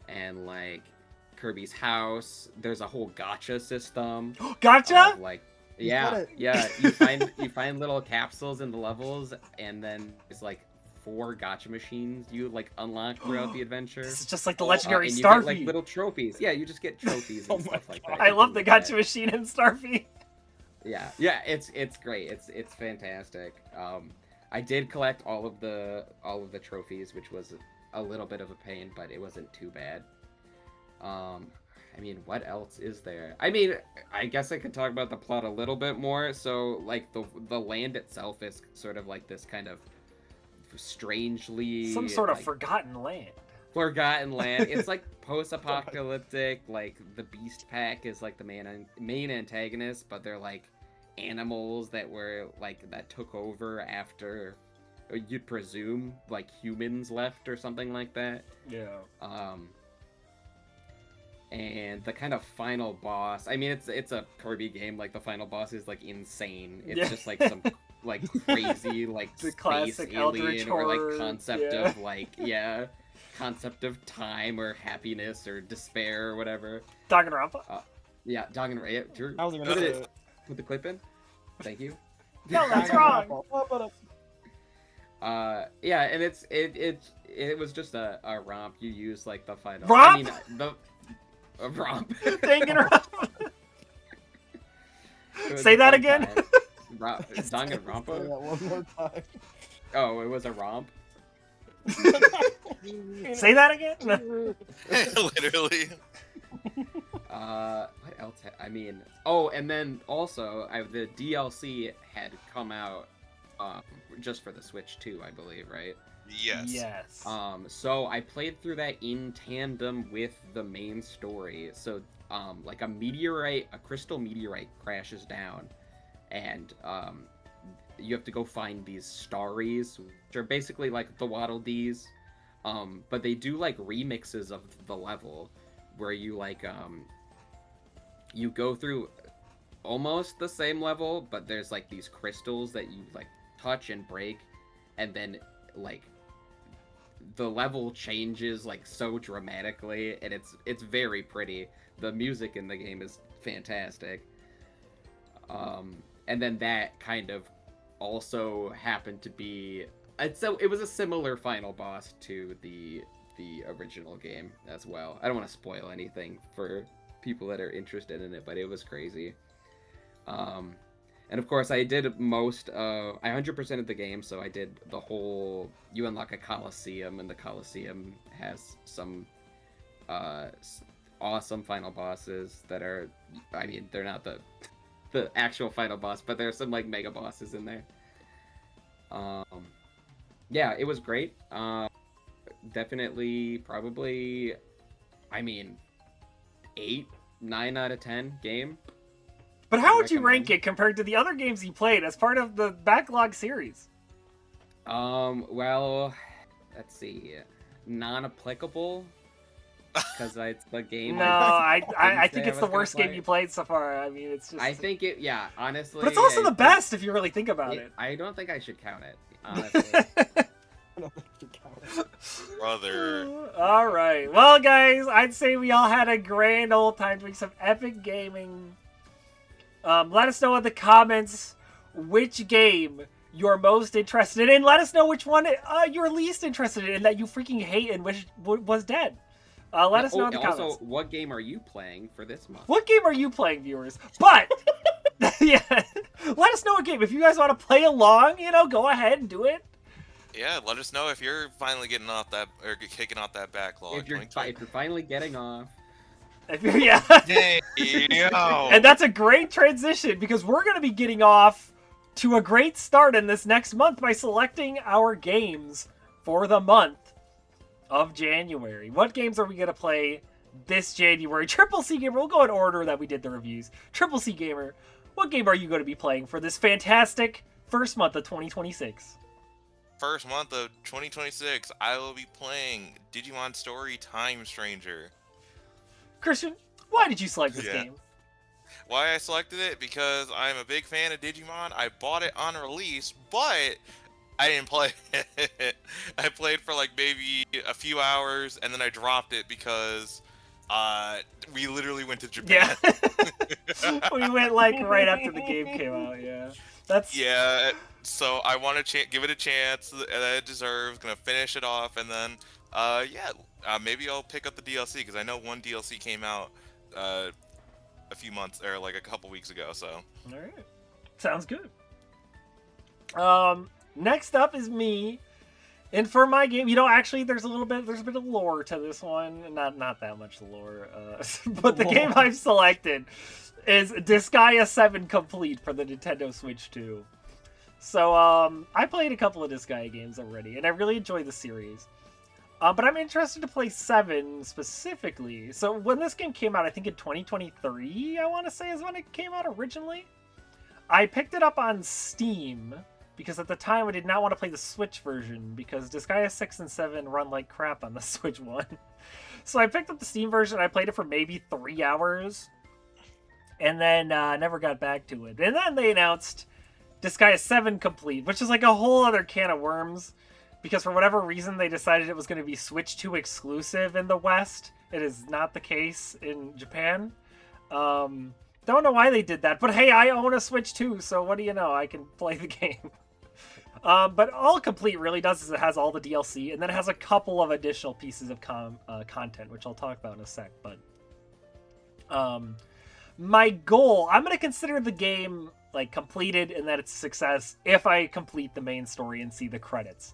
and like Kirby's house. There's a whole gacha system. Gacha? Yeah. You find little capsules in the levels, and then it's like 4 gacha machines you like unlock throughout the adventure. This is just like the legendary and you Starfy. get, like little trophies. Yeah, you just get trophies and stuff like that. I love the gacha machine in Starfy. Yeah, it's great. It's fantastic. I did collect all of the trophies, which was a little bit of a pain, but it wasn't too bad. What else is there? I guess I could talk about the plot a little bit more. So, like, the land itself is sort of like this kind of strangely... Some sort of forgotten land. Forgotten land. It's like post-apocalyptic. Like, the Beast Pack is like the main antagonist, but they're like animals that took over after, you'd presume, like humans left or something like that. Yeah. And the kind of final boss, it's a Kirby game, like the final boss is like insane. It's just like some like crazy like the space classic alien or like horror, concept of time or happiness or despair or whatever. Danganronpa? Yeah, Danganronpa. Drew, I was gonna say it. put the clip in. Thank you. No, that's wrong. Yeah, and it was just a romp. You use like the final Romp? A romp. Danganronpa. It was Say a that fun again. time. Say Danganronpa? that one more time. Oh, it was a romp. Say that again. Literally. What else? Oh, and then also, the DLC had come out, just for the Switch too, I believe, right? Yes. Yes. So I played through that in tandem with the main story. So, like a crystal meteorite crashes down, and you have to go find these starries, which are basically like the Waddle Dees, but they do like remixes of the level where you like you go through almost the same level, but there's like these crystals that you like touch and break, and then like the level changes like so dramatically, and it's very pretty. The music in the game is fantastic. And then that kind of also happened to be it was a similar final boss to the original game as well. I don't want to spoil anything for people that are interested in it, but it was crazy. And of course, I did I 100%ed the game, so I did the whole. You unlock a Coliseum, and the Coliseum has some awesome final bosses that are. I mean, they're not the actual final boss, but there's some like mega bosses in there. Yeah, it was great. Definitely, probably. I mean, 8, 9 out of 10 game. But how would you rank it compared to the other games you played as part of the Backlog series? Well, let's see. Non-applicable, because it's the game. No, I think it's the worst game you played so far. I mean, it's just. I think it. Yeah, honestly. But it's also the best if you really think about it. I don't think I should count it, honestly. Brother. All right. Well, guys, I'd say we all had a grand old time doing some epic gaming. Let us know in the comments which game you're most interested in. Let us know which one you're least interested in that you freaking hate and wish was dead. Let us know in the comments. Also, what game are you playing for this month? What game are you playing, viewers? But, yeah, let us know what game. If you guys want to play along, go ahead and do it. Yeah, let us know if you're finally getting off that, or kicking off that backlog. If you're finally getting off. Yeah. And that's a great transition because we're going to be getting off to a great start in this next month by selecting our games for the month of January. What games are we going to play this January? Triple C Gamer, we'll go in order that we did the reviews. Triple C Gamer, what game are you going to be playing for this fantastic first month of 2026? First month of 2026, I will be playing Digimon Story Time Stranger. Christian, why did you select this game? Why I selected it? Because I'm a big fan of Digimon. I bought it on release, but I didn't play it. I played for like maybe a few hours, and then I dropped it because we literally went to Japan. Yeah. We went like right after the game came out, yeah. Yeah, so I want to give it a chance that it deserves. Gonna finish it off, and then maybe I'll pick up the DLC because I know one DLC came out a few months or like a couple weeks ago. So all right, sounds good. Next up is me, and for my game, actually, there's a bit of lore to this one, not that much lore, but the game I've selected is Disgaea 7 Complete for the Nintendo Switch 2. So, I played a couple of Disgaea games already, and I really enjoy the series. But I'm interested to play 7 specifically. So, when this game came out, I think in 2023, I want to say is when it came out originally. I picked it up on Steam, because at the time I did not want to play the Switch version, because Disgaea 6 and 7 run like crap on the Switch 1. So I picked up the Steam version, I played it for maybe 3 hours, and then never got back to it. And then they announced Disgaea 7 Complete, which is like a whole other can of worms, because for whatever reason they decided it was going to be Switch 2 exclusive in the West. It is not the case in Japan. Don't know why they did that, but hey, I own a Switch 2, so what do you know? I can play the game. But all Complete really does is it has all the DLC, and then it has a couple of additional pieces of content, which I'll talk about in a sec. But my goal, I'm going to consider the game like completed and that it's a success if I complete the main story and see the credits.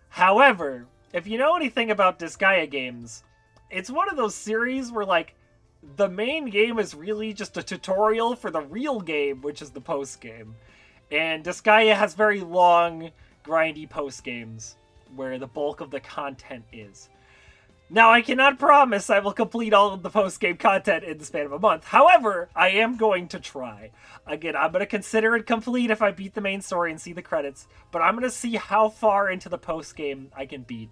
However, if you know anything about Disgaea games, it's one of those series where like the main game is really just a tutorial for the real game, which is the post game. And Disgaea has very long, grindy post games where the bulk of the content is. Now, I cannot promise I will complete all of the post-game content in the span of a month. However, I am going to try. Again, I'm going to consider it complete if I beat the main story and see the credits, but I'm going to see how far into the post-game I can beat.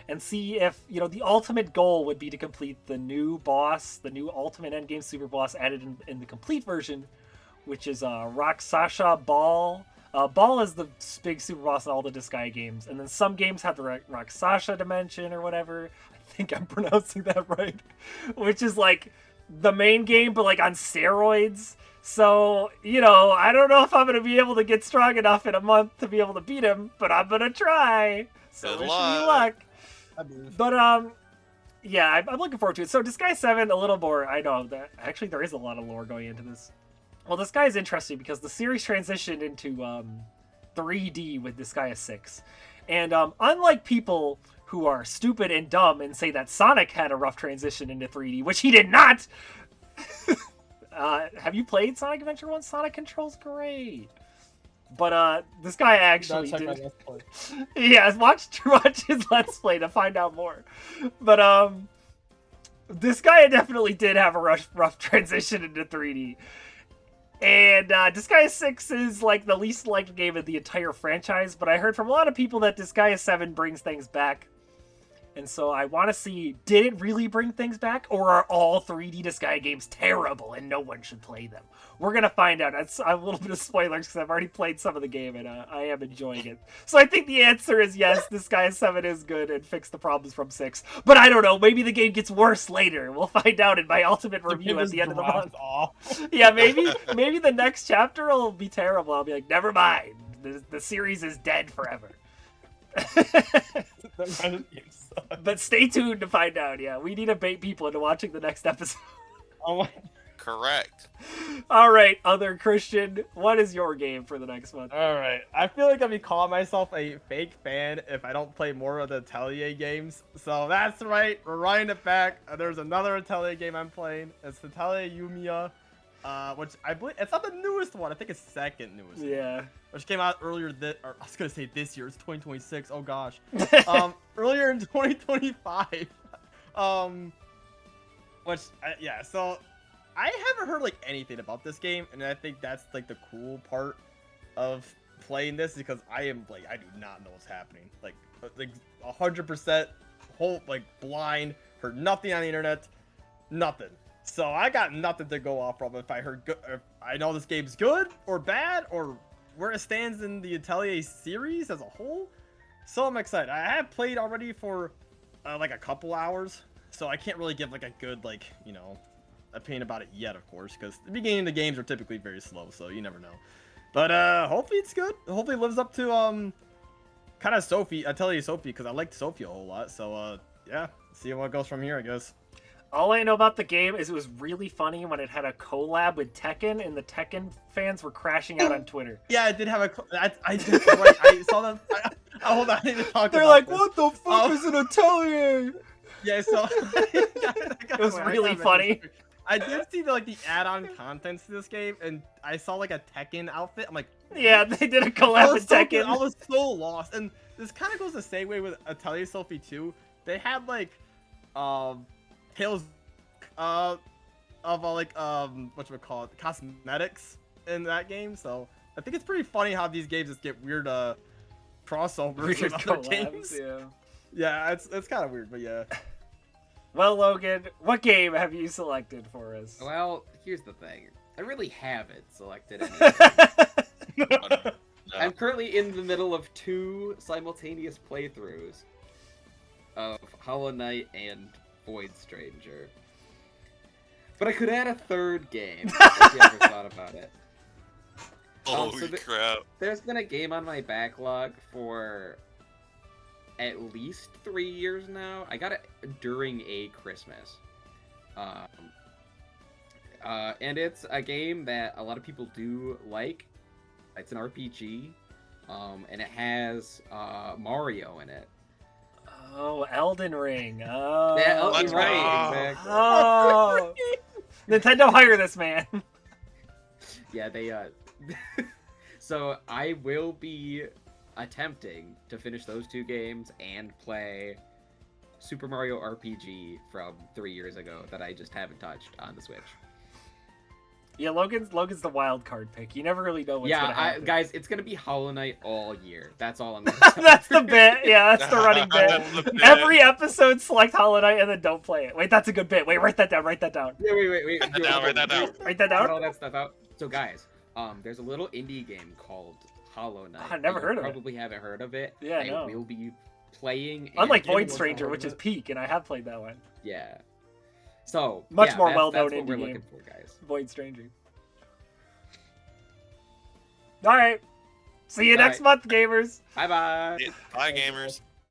And see if, the ultimate goal would be to complete the new boss, the new ultimate endgame super boss added in the complete version, which is Raksasha Ball. Ball is the big super boss in all the Disgaea games. And then some games have the Raksasha dimension or whatever. I think I'm pronouncing that right. Which is like the main game, but like on steroids. So, I don't know if I'm going to be able to get strong enough in a month to be able to beat him, but I'm going to try. So Good wish me luck. luck. I mean, But, yeah, I'm looking forward to it. So Disgaea 7, a little more. I know that actually there is a lot of lore going into this. Well, Disgaea is interesting because the series transitioned into 3D with Disgaea 6. And unlike people who are stupid and dumb and say that Sonic had a rough transition into 3D, which he did not, have you played Sonic Adventure 1? Sonic controls great. But this guy actually check my did. Let's Play. Yeah, watch his Let's Play to find out more. But this guy definitely did have a rough transition into 3D. And Disgaea 6 is like the least liked game of the entire franchise, but I heard from a lot of people that Disgaea 7 brings things back. And so I want to see, did it really bring things back? Or are all 3D Disgaea games terrible and no one should play them? We're going to find out. That's a little bit of spoilers because I've already played some of the game and I am enjoying it. So I think the answer is yes, Disgaea 7 is good and fixed the problems from 6. But I don't know, maybe the game gets worse later. We'll find out in my ultimate review at the end of the month. Yeah, maybe the next chapter will be terrible. I'll be like, never mind. The series is dead forever. But stay tuned to find out. Yeah, we need to bait people into watching the next episode. Oh my. Correct. All right, other Christian, what is your game for the next month? All right. I feel like I'll be calling myself a fake fan if I don't play more of the Atelier games. So that's right. We're running it back. There's another Atelier game I'm playing. It's Atelier Yumiya, which I believe it's not the newest one. I think it's second newest. Yeah. Which came out earlier I was gonna say this year. It's 2026. Oh gosh. Earlier in 2025. Yeah. So I haven't heard like anything about this game, and I think that's like the cool part of playing this because I do not know what's happening. Like 100% whole blind, heard nothing on the internet, nothing. So I got nothing to go off from if I heard good. If I know this game's good or bad or where it stands in the Atelier series as a whole. So I'm excited. I have played already for like a couple hours, so I can't really give like a good opinion about it yet, of course, because the beginning of the games are typically very slow, so you never know. But hopefully it's good. Hopefully it lives up to kind of Atelier Sophie, because I liked Sophie a whole lot. So yeah, see what goes from here, I guess. All I know about the game is it was really funny when it had a collab with Tekken, and the Tekken fans were crashing out on Twitter. Yeah, I did have I did, right, I saw them. Hold on, I need to talk They're about like, this. what the fuck is an Atelier? Yeah, so It was really funny. I did see the add-on contents to this game, and I saw like a Tekken outfit. I'm like, Yeah, they did a collab with Tekken. I was so lost, and this kind of goes the same way with Atelier Sophie 2. They had tales of whatchamacallit, cosmetics in that game. So I think it's pretty funny how these games just get weird crossovers with other games. Yeah, it's kind of weird, but yeah. Well, Logan, what game have you selected for us? Well, here's the thing. I really haven't selected anything. No. I'm currently in the middle of 2 simultaneous playthroughs of Hollow Knight and Void Stranger. But I could add a third game if you ever thought about it. Holy so crap. There's been a game on my backlog for at least 3 years now. I got it during a Christmas. And it's a game that a lot of people do like. It's an RPG. And it has Mario in it. Oh, Elden Ring. Oh. Yeah, Let's right, go. exactly. Oh. Nintendo, hire this man. Yeah, they So I will be attempting to finish those 2 games and play Super Mario RPG from 3 years ago that I just haven't touched on the Switch. Yeah, Logan's the wild card pick. You never really know what's gonna happen. Guys, it's gonna be Hollow Knight all year. That's all I'm gonna say. That's the bit. Yeah, that's the running bit. That's the bit. Every episode, select Hollow Knight and then don't play it. Wait, that's a good bit. Wait, write that down. Write that down. Yeah, wait. Write that down, write that down. Write that Get down. all that stuff out. So guys, there's a little indie game called Hollow Knight. I've never heard of it. Probably haven't heard of it. Yeah, I no. will be playing. Unlike and- Void Stranger, which is peak, and I have played that one. Yeah. So Much yeah, more that's well-known what indie we're game. looking for, guys. Void Stranger. All right. See you All next month, gamers. Bye bye. Bye, gamers.